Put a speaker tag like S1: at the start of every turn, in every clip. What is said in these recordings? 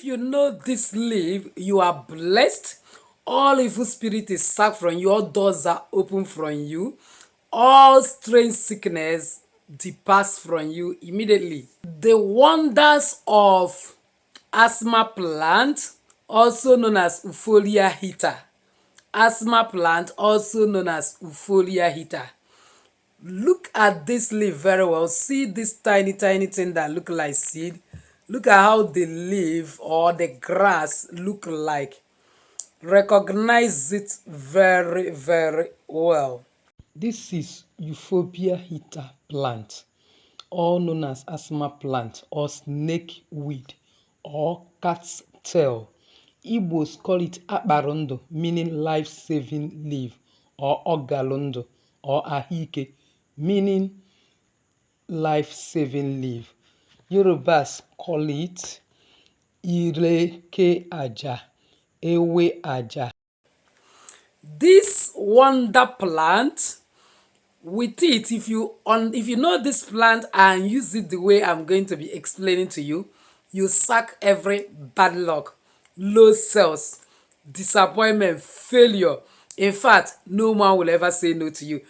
S1: you know this leaf, you are blessed. All evil spirit is sacked from you. All doors are open from you. All strange sickness departs from you immediately. The wonders of asthma plant, also known as Eupholia heater. Asthma plant, also known as Eupholia heater. Look at this leaf very well. See this tiny thing that look like seed. Look at how the leaf or the grass look like. Recognize it very well. This is Euphorbia heater plant, all known as asthma plant or snake weed or cat's tail. Igbos call it akparundo, meaning life-saving leaf, or ogalondo or ahike, meaning life-saving leaf. Yorubas call it ireke aja, ewe aja. This wonder plant, with it, if you know this plant and use it the way I'm going to be explaining to you, you sack every bad luck, low sales, disappointment, failure. In fact, no man will ever say no to you.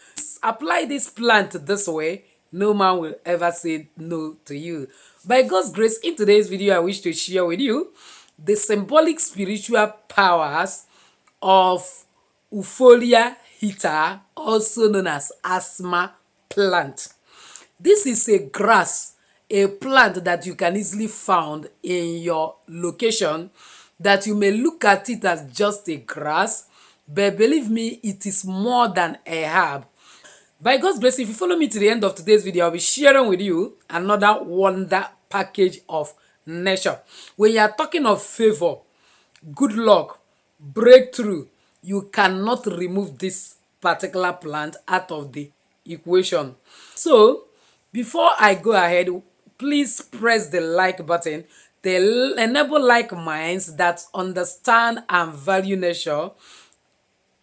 S1: Apply this plant this way, no man will ever say no to you. By God's grace, in today's video, I wish to share with you the symbolic spiritual powers of Eupholia heater, also known as asthma plant. This is a grass, a plant that you can easily find in your location, that you may look at it as just a grass, but believe me, it is more than a herb. By God's grace, if you follow me to the end of today's video, I'll be sharing with you another wonder package of nature. When you are talking of favor, good luck, breakthrough, you cannot remove this particular plant out of the equation. So, before I go ahead, please press the like button. Enable like minds that understand and value nature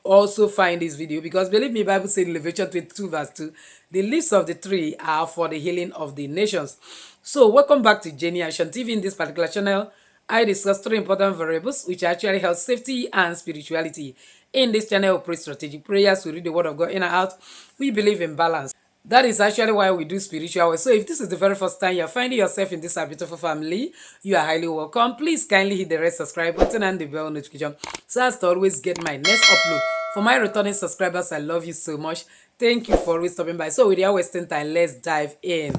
S1: also find this video, because believe me, Bible says in Leviticus 22 verse 2, the leaves of the tree are for the healing of the nations. So welcome back to Jenny Action TV. In this particular channel, I discuss three important variables which actually help safety and spirituality. In this channel, we pray strategic prayers, we read the word of God in and out, we believe in balance. That is actually why we do spiritual work. So if this is the very first time you're finding yourself in this beautiful family, you are highly welcome. Please kindly hit the red subscribe button and the bell notification so as to always get my next upload. For my returning subscribers, I love you so much. Thank you for always stopping by. So without wasting time, let's dive in.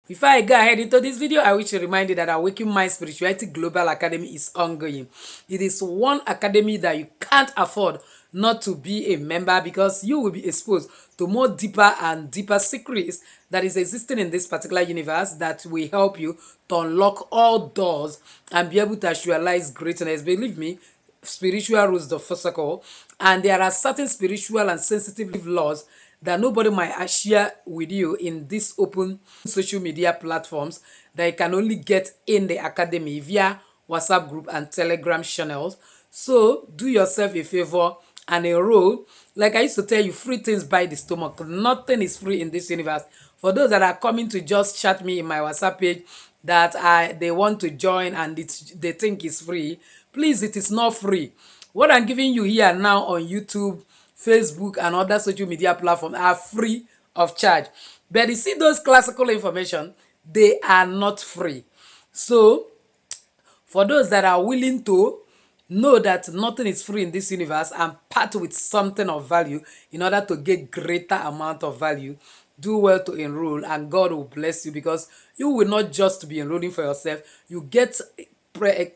S1: Before I go ahead into this video, I wish to remind you that our Waking Mind Spirituality Global Academy is ongoing. It is one academy that you can't afford not to be a member, because you will be exposed to more deeper and deeper secrets that is existing in this particular universe that will help you to unlock all doors and be able to actualize greatness. Believe me, spiritual rules the first circle, and there are certain spiritual and sensitive laws that nobody might share with you in these open social media platforms that you can only get in the academy via WhatsApp group and Telegram channels. So do yourself a favor and enroll. Like I used to tell you, free things by the stomach. Nothing is free in this universe. For those that are coming to just chat me in my WhatsApp page that they want to join and they think it's free, please, it is not free. What I'm giving you here now on YouTube, Facebook, and other social media platforms are free of charge. But you see those classical information, they are not free. So, for those that are willing to know that nothing is free in this universe and part with something of value in order to get greater amount of value, do well to enroll, and God will bless you, because you will not just be enrolling for yourself. You get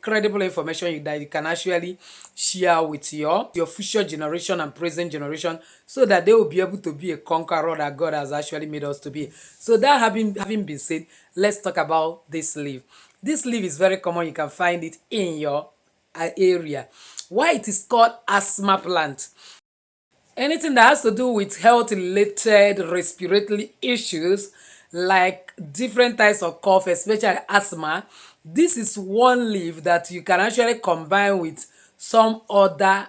S1: credible information that you can actually share with your future generation and present generation, so that they will be able to be a conqueror that God has actually made us to be. So that having been said, let's talk about this leaf. This leaf is very common. You can find it in your area. Why it is called asthma plant? Anything that has to do with health related respiratory issues, like different types of cough, especially asthma, this is one leaf that you can actually combine with some other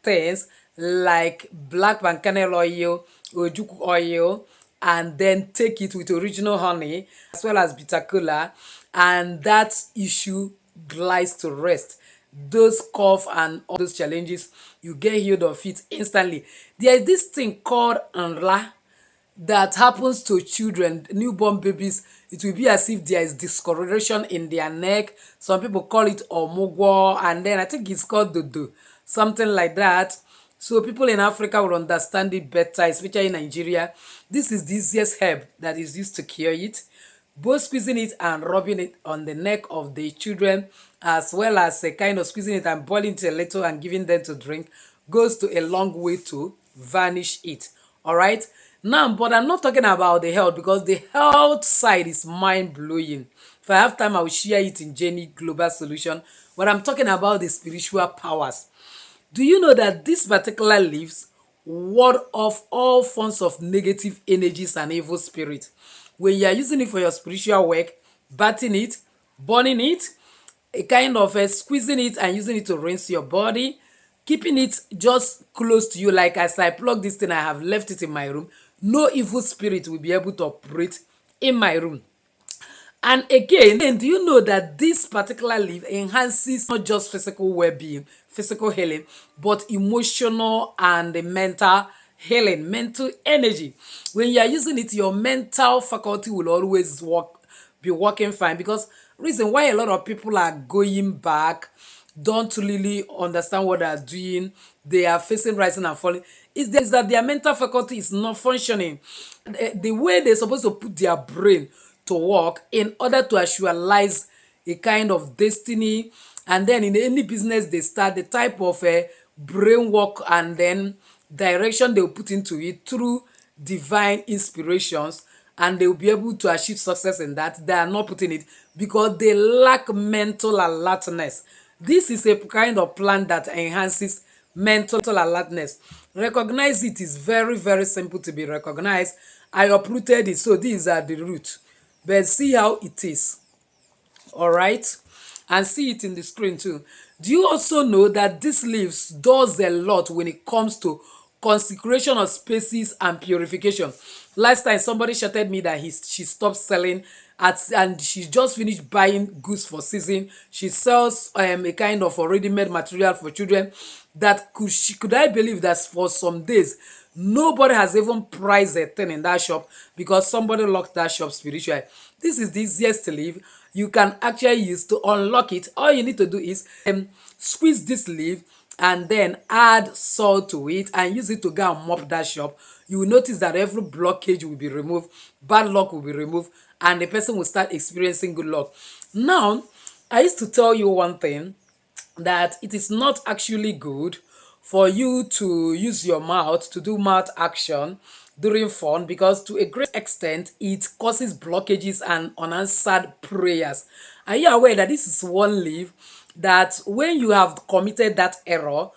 S1: things like black palm kernel oil, ojuku oil, and then take it with original honey as well as bitter cola, and that issue glides to rest. Those cough and all those challenges, you get healed of it instantly. There is this thing called nla that happens to children, newborn babies. It will be as if there is discoloration in their neck. Some people call it omugwo, and then I think it's called dodo, something like that. So people in Africa will understand it better, especially in Nigeria. This is the easiest herb that is used to cure it. Both squeezing it and rubbing it on the neck of the children, as well as a kind of squeezing it and boiling it a little and giving them to drink, goes to a long way to vanish it. All right. Now, but I'm not talking about the health, because the health side is mind blowing. If I have time, I will share it in Jenny Global Solution. But I'm talking about the spiritual powers. Do you know that these particular leaves ward off all forms of negative energies and evil spirits? When you are using it for your spiritual work, bathing it, burning it, a kind of squeezing it and using it to rinse your body, keeping it just close to you. Like as I plug this thing, I have left it in my room. No evil spirit will be able to operate in my room. And again, do you know that this particular leaf enhances not just physical well-being, physical healing, but emotional and mental healing, mental energy. When you are using it, your mental faculty will always be working fine, because reason why a lot of people are going back, don't really understand what they are doing, they are facing rising and falling, is that their mental faculty is not functioning the way they're supposed to put their brain to work in order to actualize a kind of destiny. And then in any business they start, the type of brain work and then direction they'll put into it through divine inspirations, and they'll be able to achieve success in that. They are not putting it because they lack mental alertness. This is a kind of plant that enhances mental alertness. Recognize it is very, very simple to be recognized. I uprooted it, so these are the root. But see how it is. All right, and see it in the screen too. Do you also know that this leaves does a lot when it comes to consecration of spaces and purification? Last time somebody shouted me that she stopped selling and she just finished buying goods for season. She sells a kind of a ready-made material for children that could I believe that for some days nobody has even priced a thing in that shop because somebody locked that shop spiritually. This is the easiest to leave. You can actually use to unlock it. All you need to do is squeeze this leaf and then add salt to it and use it to go and mop that shop. You will notice that every blockage will be removed, bad luck will be removed, and the person will start experiencing good luck. Now, I used to tell you one thing, that it is not actually good for you to use your mouth to do mouth action during fun, because to a great extent it causes blockages and unanswered prayers. Are you aware that this is one leaf that when you have committed that error,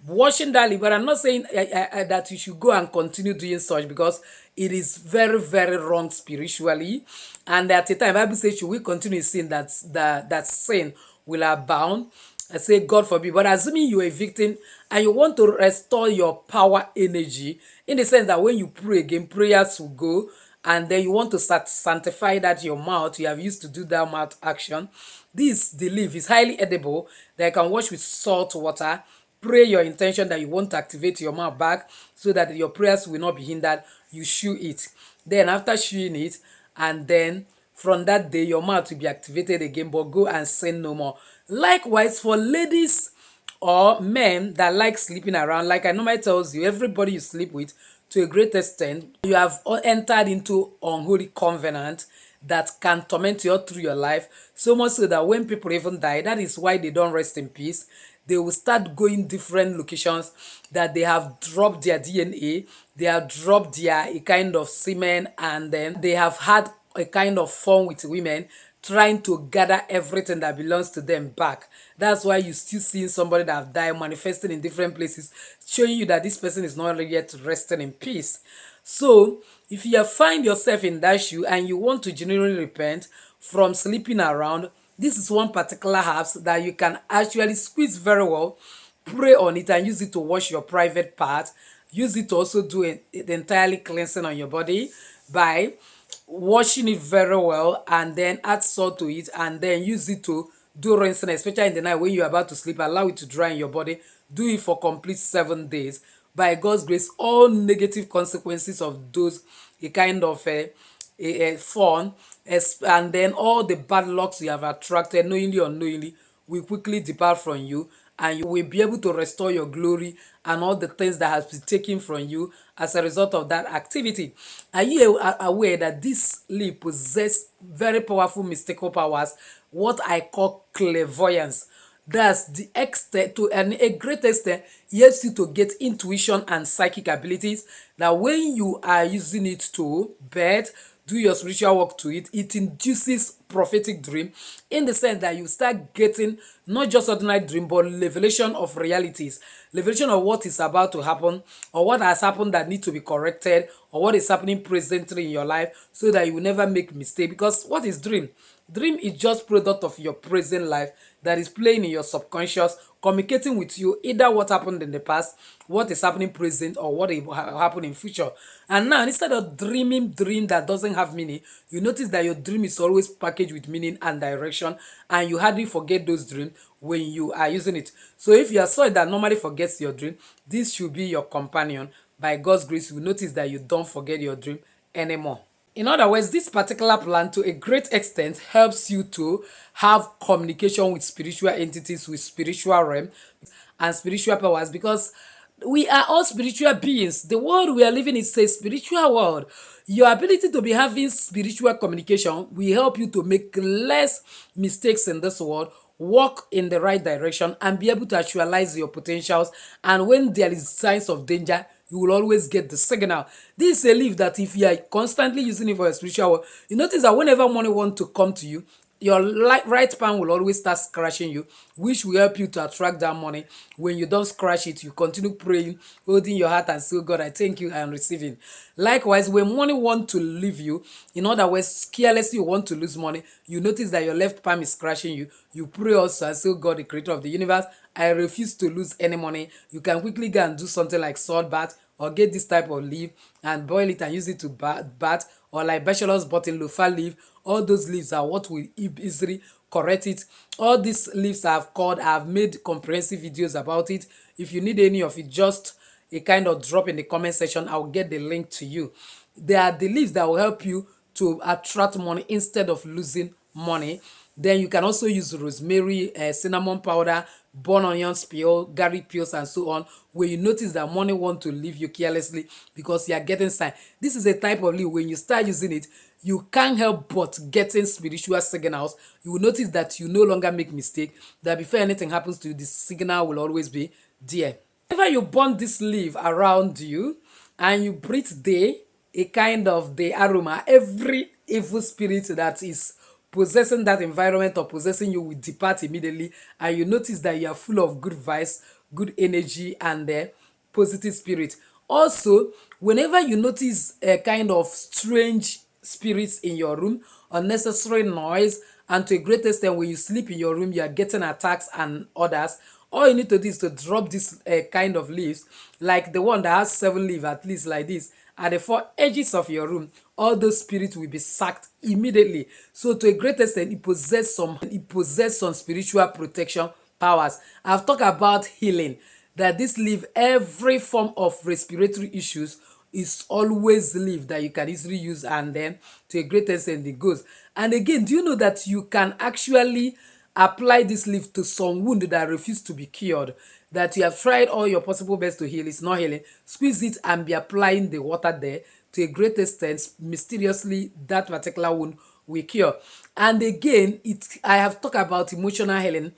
S1: washing that leaf, but I'm not saying that you should go and continue doing such, because it is very, very wrong spiritually. And at the time Bible says, should we continue sin, that sin will abound? I say God forbid. But assuming you're a victim and you want to restore your power energy, in the sense that when you pray again, prayers will go, and then you want to sanctify that your mouth, you have used to do that mouth action. The leaf is highly edible, that you can wash with salt water. Pray your intention that you want to activate your mouth back so that your prayers will not be hindered. You chew it. Then after chewing it, and then from that day your mouth will be activated again, but go and sin no more. Likewise, for ladies or men that like sleeping around, like I normally tells you, everybody you sleep with, to a great extent, you have entered into unholy covenant that can torment you all through your life, so much so that when people even die, that is why they don't rest in peace. They will start going different locations, that they have dropped their DNA, they have dropped their a kind of semen, and then they have had a kind of fun with women, trying to gather everything that belongs to them back. That's why you still seeing somebody that have died manifesting in different places, showing you that this person is not yet resting in peace. So if you find yourself in that shoe and you want to genuinely repent from sleeping around, this is one particular herbs that you can actually squeeze very well, pray on it, and use it to wash your private part. Use it to also do the entirely cleansing on your body by washing it very well, and then add salt to it, and then use it to do rinsing, especially in the night when you're about to sleep. Allow it to dry in your body. Do it for complete 7 days. By God's grace, all negative consequences of those a kind of a fun, and then all the bad lucks you have attracted knowingly or unknowingly will quickly depart from you, and you will be able to restore your glory and all the things that has been taken from you as a result of that activity. Are you aware that this leaf possess very powerful mystical powers, what I call clairvoyance? That's the extent, to a great extent, it helps you to get intuition and psychic abilities that when you are using it to bet, do your spiritual work to it, it induces prophetic dream, in the sense that you start getting not just ordinary dream but revelation of realities, revelation of what is about to happen, or what has happened that need to be corrected, or what is happening presently in your life, so that you will never make mistake. Because what is dream? Dream is just product of your present life that is playing in your subconscious, communicating with you either what happened in the past, what is happening present, or what will happen in future. And now, instead of dreaming dream that doesn't have meaning, you notice that your dream is always packaged with meaning and direction, and you hardly forget those dreams when you are using it. So if you are someone that normally forgets your dream, this should be your companion. By God's grace, you will notice that you don't forget your dream anymore. In other words, this particular plant to a great extent helps you to have communication with spiritual entities, with spiritual realm and spiritual powers, because we are all spiritual beings. The world we are living is a spiritual world. Your ability to be having spiritual communication will help you to make less mistakes in this world, walk in the right direction, and be able to actualize your potentials. And when there is signs of danger, you will always get the signal. This is a leaf that if you are constantly using it for your spiritual work, you notice that whenever money wants to come to you, your right palm will always start scratching you, which will help you to attract that money. When you don't scratch it, you continue praying, holding your heart and say, God, I thank you, I am receiving. Likewise, when money want to leave you, in other words, carelessly you want to lose money, you notice that your left palm is scratching you. You pray also and say, God, the creator of the universe, I refuse to lose any money. You can quickly go and do something like salt bath, or get this type of leaf and boil it and use it to bath, or like bachelor's button loofah leaf. All those leaves are what will easily correct it. All these leaves I've made comprehensive videos about it. If you need any of it, just a kind of drop in the comment section. I'll get the link to you. They are the leaves that will help you to attract money instead of losing money. Then you can also use rosemary, cinnamon powder, burn onions peel, garlic peels, and so on. When you notice that money want to leave you carelessly because you are getting sign. This is a type of leaf. When you start using it, you can't help but getting spiritual signals. You will notice that you no longer make mistake. That before anything happens to you, the signal will always be there. Whenever you burn this leaf around you and you breathe a kind of the aroma, every evil spirit that is possessing that environment or possessing you will depart immediately, and you notice that you are full of good vibes, good energy, and positive spirit. Also, whenever you notice a kind of strange spirits in your room, unnecessary noise, and to a great extent when you sleep in your room you are getting attacks and others, all you need to do is to drop this kind of leaves, like the one that has 7 leaves at least like this, at the 4 edges of your room. All those spirits will be sacked immediately. So to a great extent it possess some spiritual protection powers. I've talked about healing, that this leaf, every form of respiratory issues is always leaf that you can easily use, and then to a great extent it goes. And again, do you know that you can actually apply this leaf to some wound that refuse to be cured, that you have tried all your possible best to heal, it's not healing? Squeeze it and be applying the water there. To a great extent, mysteriously that particular wound will cure. And again, I have talked about emotional healing,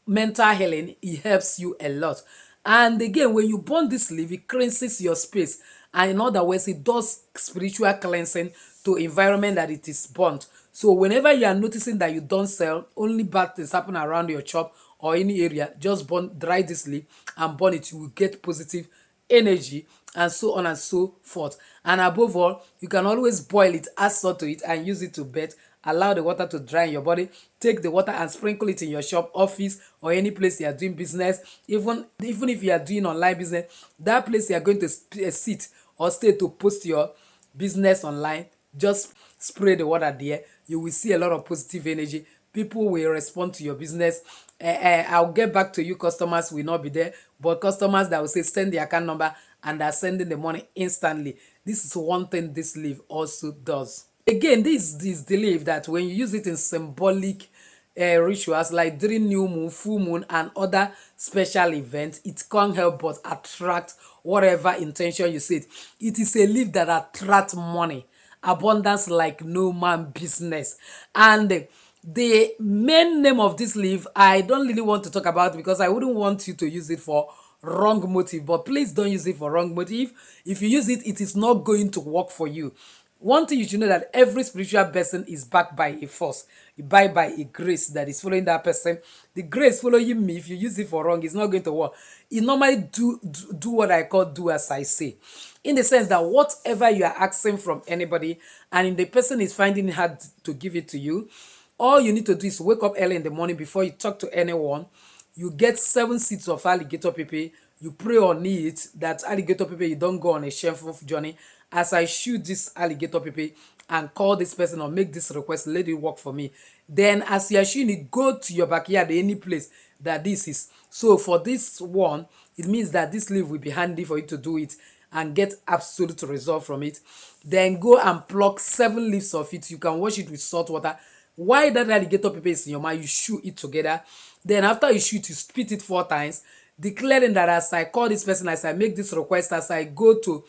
S1: mental healing. It helps you a lot. And again, when you burn this leaf, it cleanses your space, and in other words it does spiritual cleansing to environment that it is burnt. So whenever you are noticing that you don't sell, only bad things happen around your shop or any area, just dry this leaf and burn it. You will get positive energy, and so on and so forth. And above all, you can always boil it, add salt to it, and use it to bathe. Allow the water to dry in your body. Take the water and sprinkle it in your shop, office, or any place you are doing business. Even if you are doing online business, that place you are going to sit or stay to post your business online, just spray the water there. You will see a lot of positive energy people will respond to your business. I'll get back to you. Customers will not be there, but customers that will say send the account number and are sending the money instantly. This is one thing this leaf also does. Again, this the leaf that when you use it in symbolic rituals like during new moon, full moon, and other special events, it can't help but attract whatever intention you set. It is a leaf that attracts money, abundance like no man business. And the main name of this leaf, I don't really want to talk about because I wouldn't want you to use it for wrong motive. But please don't use it for wrong motive. If you use it, it is not going to work for you. One thing you should know, that every spiritual person is backed by a force, backed by a grace that is following that person. The grace following me, if you use it for wrong, it's not going to work. It normally do what I call do as I say. In the sense that whatever you are asking from anybody and if the person is finding it hard to give it to you, all you need to do is wake up early in the morning before you talk to anyone. You get 7 seeds of alligator pepper. You pray on it that alligator pepper, you don't go on a shameful journey. As I shoot this alligator pepper and call this person or make this request, let it work for me. Then as you are shooting it, go to your backyard, any place that this is. So for this one, it means that this leaf will be handy for you to do it and get absolute result from it. Then go and pluck 7 leaves of it. You can wash it with salt water. While that alligator pepper is in your mouth, you chew it together. Then after you chew it, you spit it 4 times, declaring that as I call this person, as I make this request, as I go to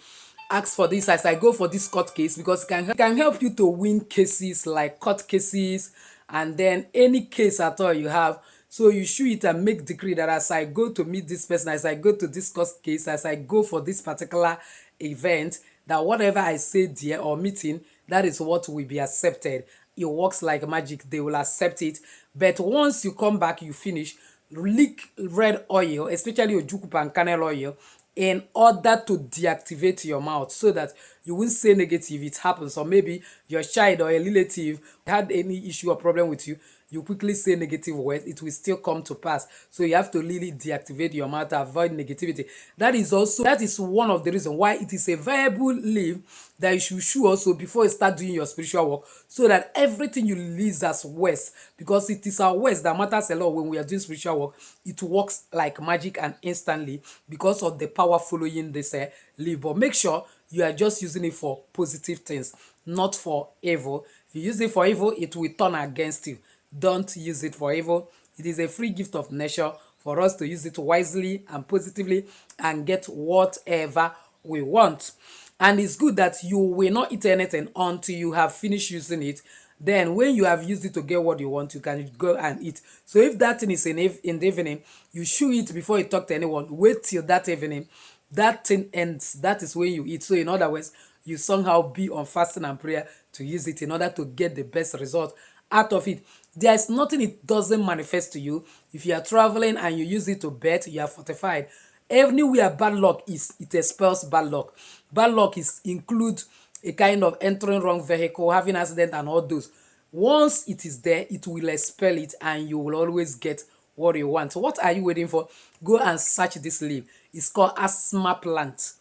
S1: ask for this, as I go for this court case, because it can help you to win cases like court cases and then any case at all you have. So you chew it and make decree that as I go to meet this person, as I go to this court case, as I go for this particular event, that whatever I say there or meeting, that is what will be accepted. It works like magic. They will accept it. But once you come back, you finish, lick red oil, especially ojukupa and cannel oil, in order to deactivate your mouth so that you won't say negative. It happens, or maybe your child or a relative had any issue or problem with you, you quickly say negative words, it will still come to pass. So you have to really deactivate your mouth to avoid negativity. That is one of the reasons why it is a viable leaf that you should chew also before you start doing your spiritual work, so that everything you release as words, because it is our words that matters a lot when we are doing spiritual work. It works like magic and instantly because of the power following this leaf. But make sure you are just using it for positive things, not for evil. If you use it for evil, it will turn against you. Don't use it for evil. It is a free gift of nature for us to use it wisely and positively and get whatever we want. And it's good that you will not eat anything until you have finished using it. Then when you have used it to get what you want, you can go and eat. So if that thing is in the evening, you chew it before you talk to anyone. Wait till that evening. That thing ends. That is when you eat. So in other words, you somehow be on fasting and prayer to use it in order to get the best result out of it. There is nothing it doesn't manifest to you. If you are traveling and you use it to bet, you are fortified. Anywhere bad luck is, it expels bad luck. Bad luck include a kind of entering wrong vehicle, having accident and all those. Once it is there, it will expel it and you will always get what you want. So what are you waiting for? Go and search this leaf. It's called asthma plant.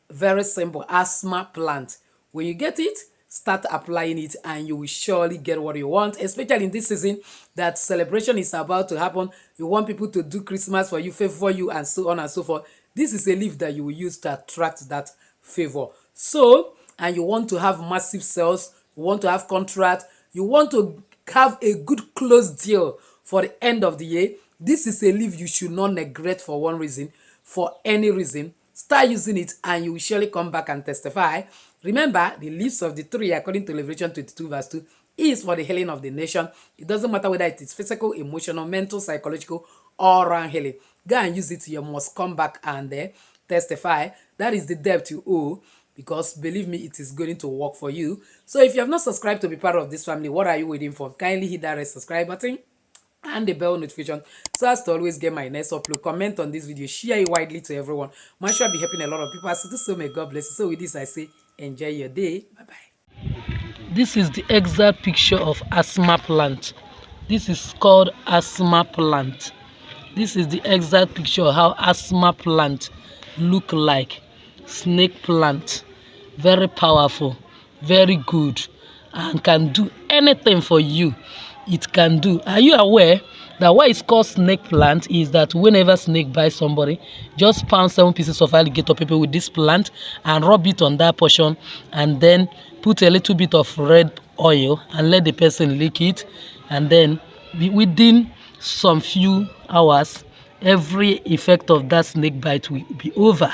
S1: Very simple, asthma plant. When you get it, start applying it and you will surely get what you want, especially in this season that celebration is about to happen. You want people to do Christmas for you, favor you, and so on and so forth. This is a leaf that you will use to attract that favor. So, and you want to have massive sales, you want to have contract, you want to have a good close deal for the end of the year. This is a leaf you should not neglect for one reason, for any reason. Start using it and you will surely come back and testify. Remember, the leaves of the tree, according to Revelation 22 verse 2, is for the healing of the nation. It doesn't matter whether it is physical, emotional, mental, psychological, or around healing. Go and use it. You must come back and testify. That is the debt you owe, because believe me, it is going to work for you. So if you have not subscribed to be part of this family, what are you waiting for? Kindly hit that red subscribe button and the bell notification so as to always get my next upload. Comment on this video, share it widely to everyone. I'm sure I'll be helping a lot of people. So this, so may God bless you. So with this I say, enjoy your day. Bye bye. This is the exact picture of asthma plant. This is called asthma plant. This is the exact picture of how asthma plant look like. Snake plant, very powerful, very good, and can do anything for you. it can do. Are you aware that why it's called snake plant is that whenever snake bites somebody, just pound 7 pieces of alligator pepper with this plant and rub it on that portion, and then put a little bit of red oil and let the person lick it, and then within some few hours every effect of that snake bite will be over.